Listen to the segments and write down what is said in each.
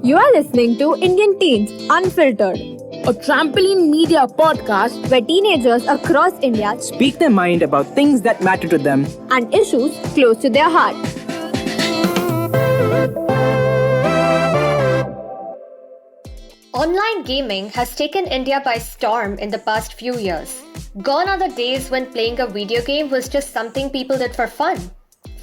You are listening to Indian Teens Unfiltered, a trampoline media podcast where teenagers across India speak their mind about things that matter to them and issues close to their heart. Online gaming has taken India by storm in the past few years. Gone are the days when playing a video game was just something people did for fun.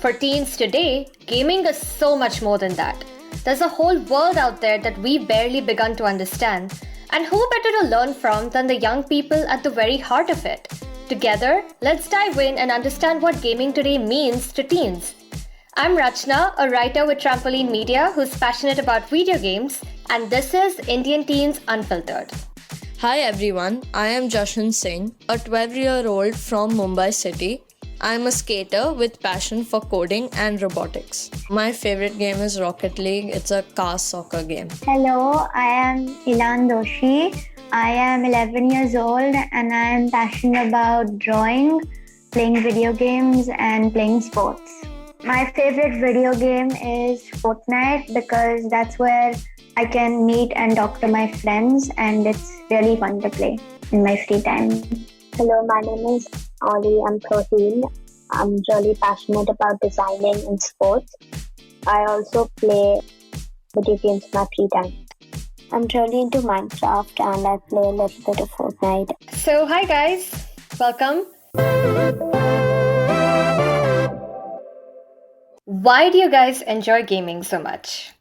For teens today, gaming is so much more than that. There's a whole world out there that we've barely begun to understand. And who better to learn from than the young people at the very heart of it? Together, let's dive in and understand what gaming today means to teens. I'm Rachna, a writer with Trampoline Media who's passionate about video games, and this is Indian Teens Unfiltered. Hi everyone, I am Jashan Singh, a 12-year-old from Mumbai city. I am a skater with passion for coding and robotics. My favorite game is Rocket League. It's a car soccer game. Hello, I am Ilan Doshi. I am 11 years old and I am passionate about drawing, playing video games and playing sports. My favorite video game is Fortnite because that's where I can meet and talk to my friends and it's really fun to play in my free time. Hello, my name is Ollie. I'm 13. I'm really passionate about designing and sports. I also play video games in my free time. I'm really into Minecraft and I play a little bit of Fortnite. So, hi guys, welcome. Why do you guys enjoy gaming so much?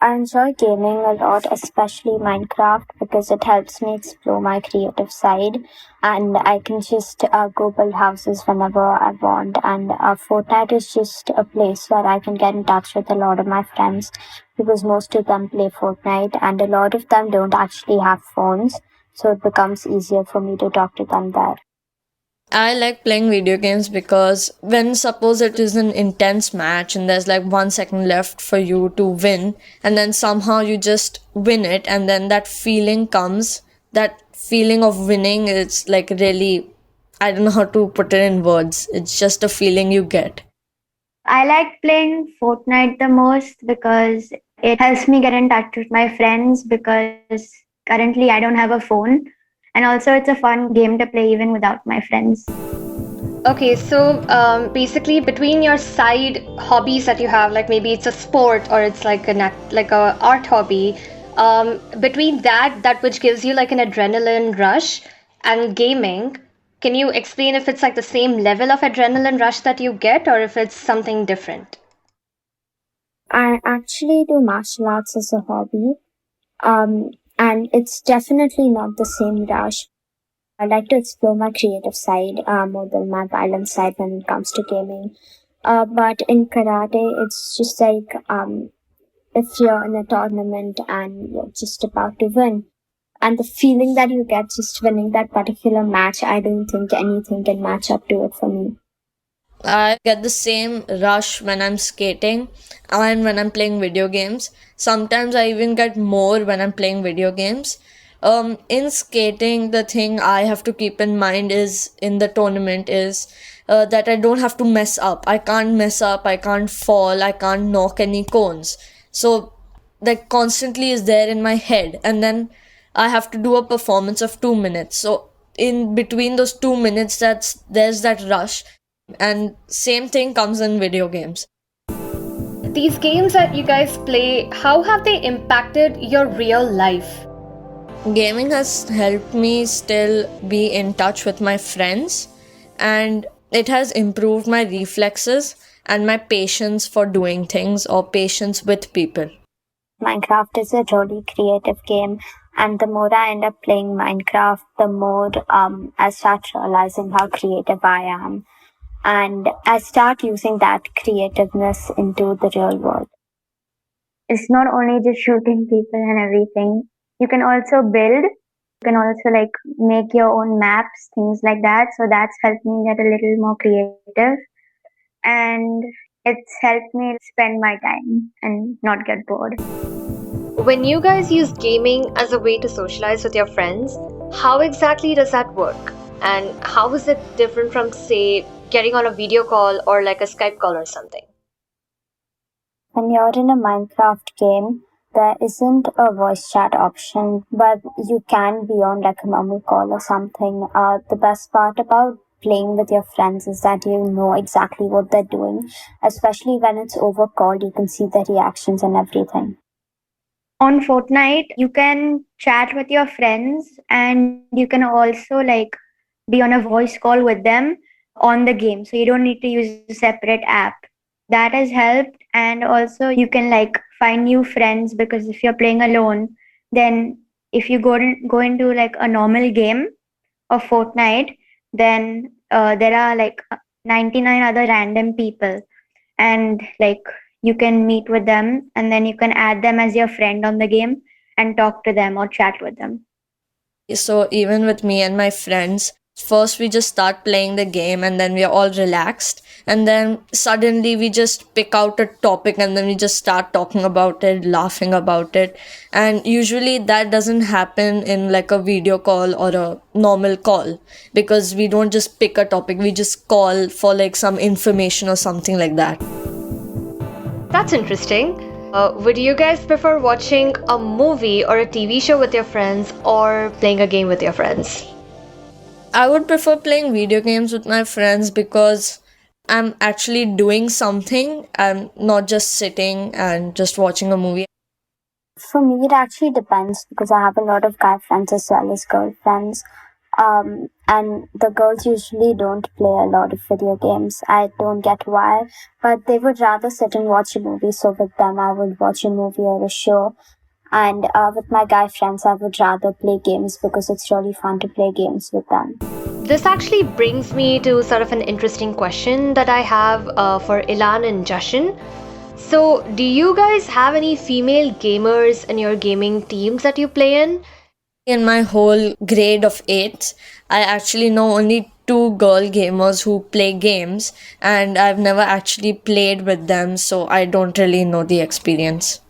I enjoy gaming a lot, especially Minecraft, because it helps me explore my creative side and I can just go build houses whenever I want. And Fortnite is just a place where I can get in touch with a lot of my friends because most of them play Fortnite and a lot of them don't actually have phones. So it becomes easier for me to talk to them there. I like playing video games because when suppose it is an intense match and there's like 1 second left for you to win and then somehow you just win it and then that feeling comes, that feeling of winning is like really, I don't know how to put it in words. It's just a feeling you get. I like playing Fortnite the most because it helps me get in touch with my friends because currently I don't have a phone. And also it's a fun game to play even without my friends. Okay, so basically between your side hobbies that you have, like maybe it's a sport or it's like a art hobby, between that which gives you like an adrenaline rush and gaming, can you explain if it's like the same level of adrenaline rush that you get or if it's something different? I actually do martial arts as a hobby. And it's definitely not the same rush. I like to explore my creative side more than my violent side when it comes to gaming. But in karate, it's just like if you're in a tournament and you're just about to win. And the feeling that you get just winning that particular match, I don't think anything can match up to it for me. I get the same rush when I'm skating and when I'm playing video games. Sometimes I even get more when I'm playing video games. In skating, the thing I have to keep in mind is in the tournament is that I don't have to mess up. I can't mess up, I can't fall, I can't knock any cones. So that constantly is there in my head. And then I have to do a performance of 2 minutes. So in between those 2 minutes, there's that rush. And same thing comes in video games. These games that you guys play, how have they impacted your real life? Gaming has helped me still be in touch with my friends and it has improved my reflexes and my patience for doing things or patience with people. Minecraft is a really creative game and the more I end up playing Minecraft, the more I start realizing how creative I am. And I start using that creativeness into the real world. It's not only just shooting people and everything. You can also build. You can also like make your own maps, things like that. So that's helped me get a little more creative. And it's helped me spend my time and not get bored. When you guys use gaming as a way to socialize with your friends, how exactly does that work? And how is it different from, say, getting on a video call or like a Skype call or something? When you're in a Minecraft game, There isn't a voice chat option, but you can be on like a normal call or something. The best part about playing with your friends is that you know exactly what they're doing, especially when it's over call, you can see their reactions and everything. On Fortnite, you can chat with your friends and you can also like be on a voice call with them on the game. So you don't need to use a separate app. That has helped. And also you can like find new friends because if you're playing alone, then if you go into like a normal game of Fortnite, then there are like 99 other random people and like you can meet with them and then you can add them as your friend on the game and talk to them or chat with them. So even with me and my friends, first we just start playing the game and then we are all relaxed. And then suddenly we just pick out a topic and then we just start talking about it, laughing about it. And usually that doesn't happen in like a video call or a normal call because we don't just pick a topic, we just call for like some information or something like that. That's interesting. Would you guys prefer watching a movie or a TV show with your friends or playing a game with your friends? I would prefer playing video games with my friends because I'm actually doing something. I'm not just sitting and just watching a movie. For me, it actually depends because I have a lot of guy friends as well as girlfriends. And the girls usually don't play a lot of video games. I don't get why, but they would rather sit and watch a movie. So with them, I would watch a movie or a show. And with my guy friends, I would rather play games because it's really fun to play games with them. This actually brings me to sort of an interesting question that I have for Ilan and Jashin. So, do you guys have any female gamers in your gaming teams that you play in? In my whole grade of 8, I actually know only 2 girl gamers who play games, and I've never actually played with them, so I don't really know the experience.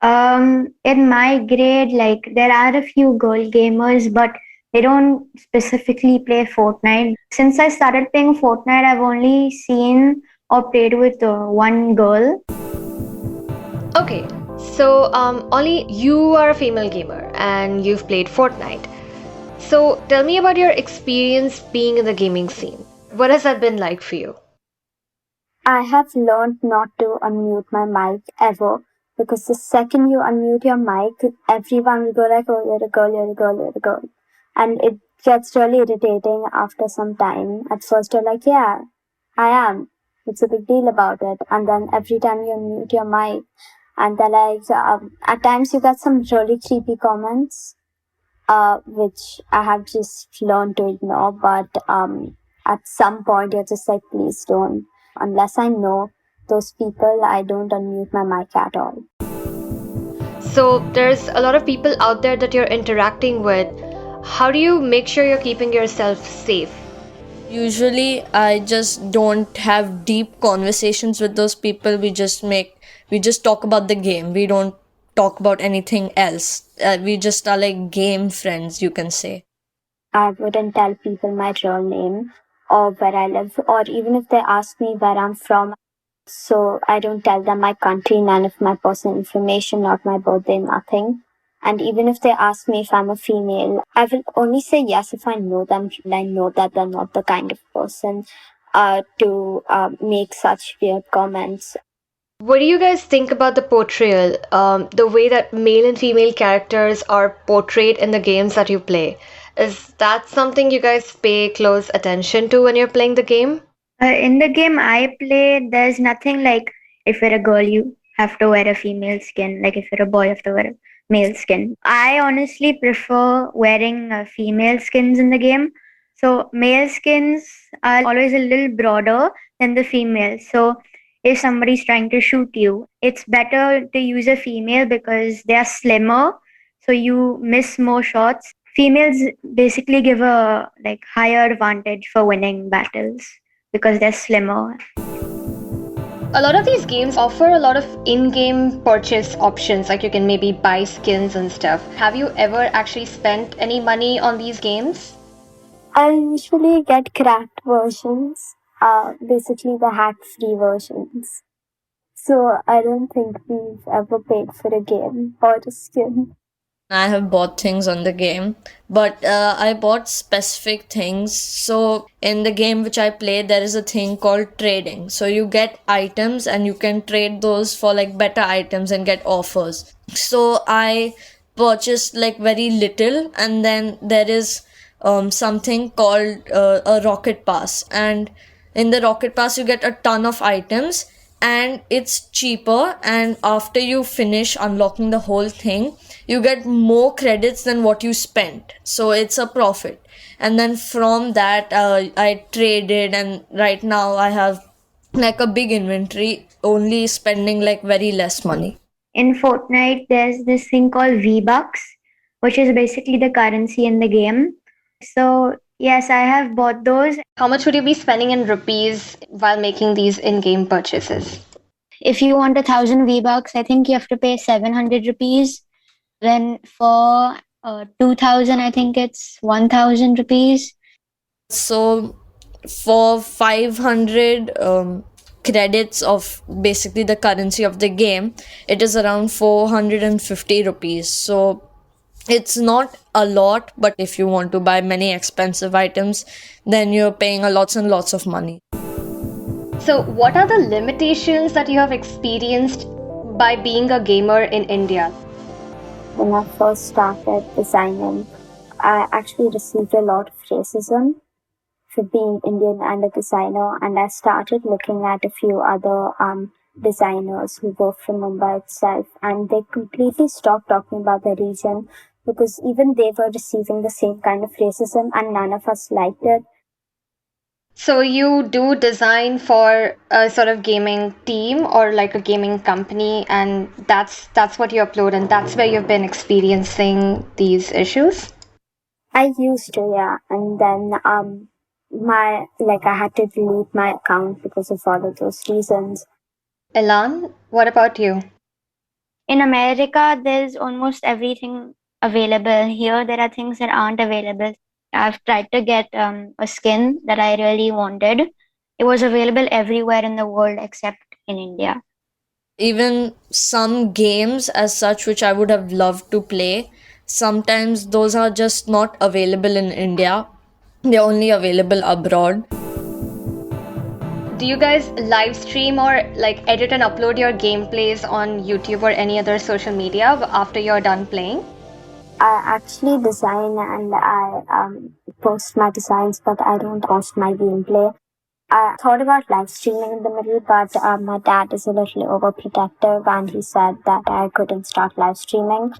In my grade, like there are a few girl gamers, but they don't specifically play Fortnite. Since I started playing Fortnite, I've only seen or played with one girl. Okay, so Ollie, you are a female gamer and you've played Fortnite. So tell me about your experience being in the gaming scene. What has that been like for you? I have learned not to unmute my mic ever because the second you unmute your mic, everyone will go like, oh, you're a girl, you're a girl, you're a girl. And it gets really irritating after some time. At first you're like, yeah, I am. It's a big deal about it. And then every time you unmute your mic, and they're like, at times you get some really creepy comments, which I have just learned to ignore. But at some point you're just like, please don't. Unless I know those people, I don't unmute my mic at all. So there's a lot of people out there that you're interacting with. How do you make sure you're keeping yourself safe? Usually, I just don't have deep conversations with those people. We just talk about the game. We don't talk about anything else. We just are like game friends, you can say. I wouldn't tell people my real name or where I live, or even if they ask me where I'm from. So I don't tell them my country, none of my personal information, not my birthday, nothing. And even if they ask me if I'm a female, I will only say yes if I know them. I know that they're not the kind of person to make such weird comments. What do you guys think about the portrayal, the way that male and female characters are portrayed in the games that you play? Is that something you guys pay close attention to when you're playing the game? In the game I play, there's nothing like if you're a girl, you have to wear a female skin. Like if you're a boy, you have to wear a male skin. I honestly prefer wearing female skins in the game. So male skins are always a little broader than the female. So if somebody's trying to shoot you, it's better to use a female because they are slimmer. So you miss more shots. Females basically give a like higher advantage for winning battles because they're slimmer. A lot of these games offer a lot of in-game purchase options, like you can maybe buy skins and stuff. Have you ever actually spent any money on these games? I usually get cracked versions, basically the hack-free versions. So I don't think we've ever paid for a game or a skin. I have bought things on the game, but I bought specific things. So in the game which I play, there is a thing called trading. So you get items and you can trade those for like better items and get offers. So I purchased like very little, and then there is something called a rocket pass, and in the rocket pass you get a ton of items and it's cheaper, and after you finish unlocking the whole thing you get more credits than what you spent, so it's a profit. And then from that I traded, and right now I have like a big inventory, only spending like very less money. In Fortnite, there's this thing called V-Bucks, which is basically the currency in the game. So, yes, I have bought those. How much would you be spending in rupees while making these in-game purchases? If you want 1,000 V-Bucks, I think you have to pay 700 rupees. Then for 2,000, I think it's 1,000 rupees. So for 500 credits of basically the currency of the game, it is around 450 rupees. So it's not a lot, but if you want to buy many expensive items, then you're paying a lots and lots of money. So, what are the limitations that you have experienced by being a gamer in India? When I first started designing, I actually received a lot of racism for being Indian and a designer, and I started looking at a few other designers who were from Mumbai itself, and they completely stopped talking about their region because even they were receiving the same kind of racism and none of us liked it. So, you do design for a sort of gaming team or like a gaming company, and that's what you upload, and that's where you've been experiencing these issues? I used to, yeah, and then I had to delete my account because of all of those reasons. Elan, what about you? In America, there's almost everything available. Here, there are things that aren't available. I've tried to get a skin that I really wanted. It was available everywhere in the world except in India. Even some games as such which I would have loved to play, sometimes those are just not available in India. They're only available abroad. Do you guys live stream or like edit and upload your gameplays on YouTube or any other social media after you're done playing? I actually design and I post my designs, but I don't post my gameplay. I thought about live streaming in the middle, but my dad is a little overprotective and he said that I couldn't start live streaming.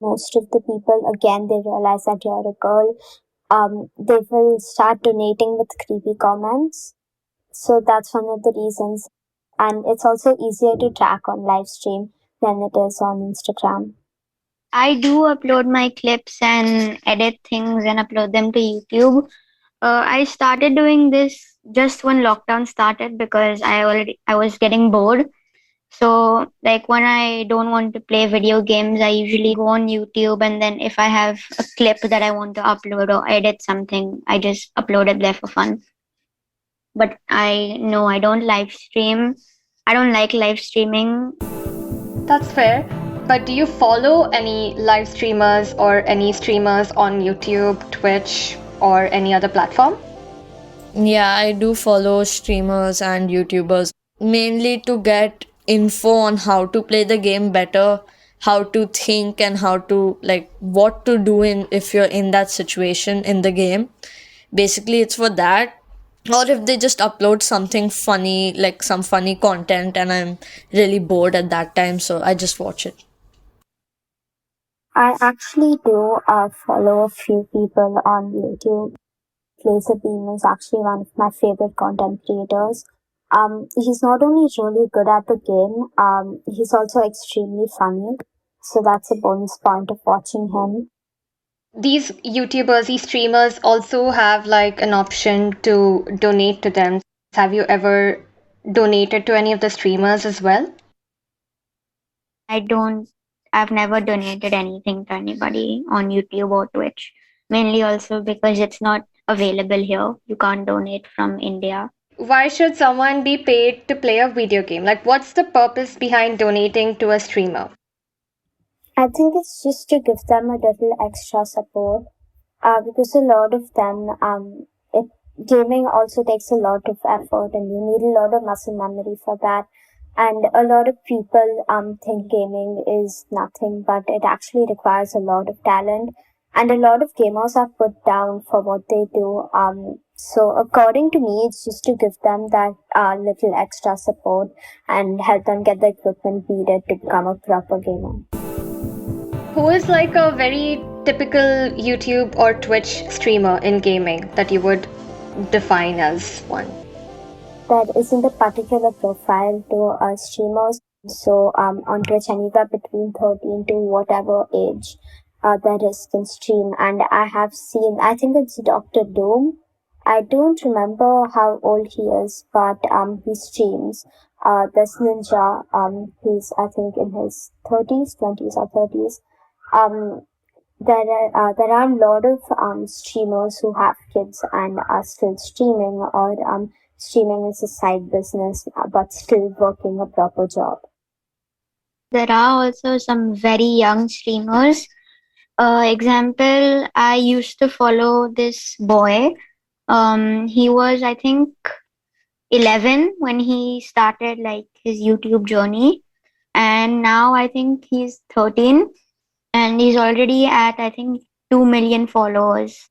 Most of the people, again, they realize that you're a girl. They will start donating with creepy comments. So that's one of the reasons. And it's also easier to track on live stream than it is on Instagram. I do upload my clips and edit things and upload them to YouTube. I started doing this just when lockdown started because I was getting bored. So like when I don't want to play video games, I usually go on YouTube, and then if I have a clip that I want to upload or edit something, I just upload it there for fun. But I don't live stream. I don't like live streaming. That's fair. But do you follow any live streamers or any streamers on YouTube, Twitch, or any other platform? Yeah, I do follow streamers and YouTubers mainly to get info on how to play the game better, how to think, and how to like what to do in if you're in that situation in the game. Basically, it's for that. Or if they just upload something funny, like some funny content, and I'm really bored at that time, so I just watch it. I actually do follow a few people on YouTube. Laser Beam is actually one of my favorite content creators. He's not only really good at the game, he's also extremely funny. So that's a bonus point of watching him. These YouTubers, these streamers also have like an option to donate to them. Have you ever donated to any of the streamers as well? I've never donated anything to anybody on YouTube or Twitch. Mainly also because it's not available here. You can't donate from India. Why should someone be paid to play a video game? Like, what's the purpose behind donating to a streamer? I think it's just to give them a little extra support. Because a lot of them, gaming also takes a lot of effort, and you need a lot of muscle memory for that. And a lot of people think gaming is nothing, but it actually requires a lot of talent. And a lot of gamers are put down for what they do. So according to me, it's just to give them that little extra support and help them get the equipment needed to become a proper gamer. Who is like a very typical YouTube or Twitch streamer in gaming that you would define as one? There isn't a particular profile to streamers. So on Twitch, anywhere between 13 to whatever age there is can stream. And I have seen, I think it's Dr. Doom. I don't remember how old he is, but he streams. This ninja, he's I think in his 30s, 20s or 30s. There are a lot of streamers who have kids and are still streaming, or streaming is a side business but still working a proper job. There are also some very young streamers. Example, I used to follow this boy. He was, I think, 11 when he started like his YouTube journey, and now I think he's 13, and he's already at, I think, 2 million followers.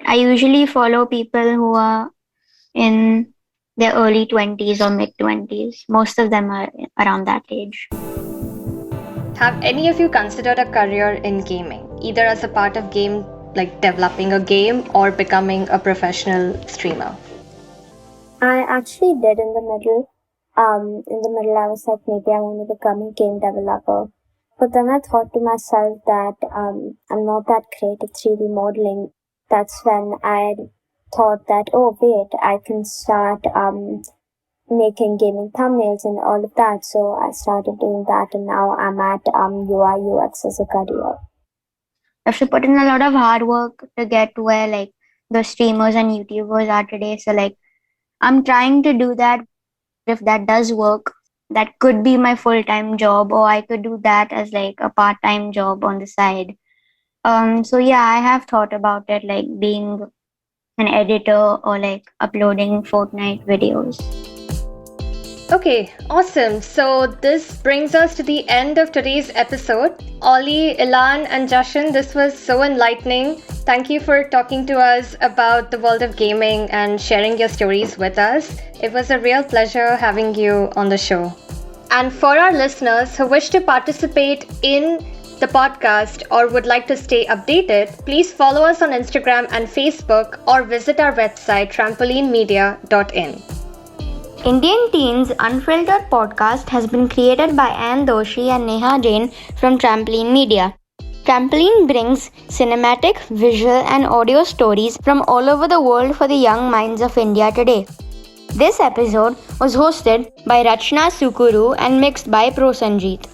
I usually follow people who are in their early 20s or mid 20s. Most of them are around that age. Have any of you considered a career in gaming, either as a part of game, like developing a game, or becoming a professional streamer? I actually did in the middle. I was like, maybe I want to become a game developer. But then I thought to myself that I'm not that great at 3D modeling. That's when I thought that, oh wait, I can start making gaming thumbnails and all of that. So I started doing that, and now I'm at UI UX as a career. I have to put in a lot of hard work to get to where like the streamers and YouTubers are today. So like I'm trying to do that. If that does work, that could be my full-time job, or I could do that as like a part-time job on the side. So yeah, I have thought about it, like being an editor or like uploading Fortnite videos. Okay, awesome. So this brings us to the end of today's episode. Ollie, Ilan, and Jashan, this was so enlightening. Thank you for talking to us about the world of gaming and sharing your stories with us. It was a real pleasure having you on the show. And for our listeners who wish to participate in the podcast or would like to stay updated, please follow us on Instagram and Facebook, or visit our website trampolinemedia.in. Indian Teens Unfiltered podcast has been created by Ann Doshi and Neha Jain from Trampoline Media. Trampoline brings cinematic, visual, and audio stories from all over the world for the young minds of India today. This episode was hosted by Rachna Sukuru and mixed by Prosanjit.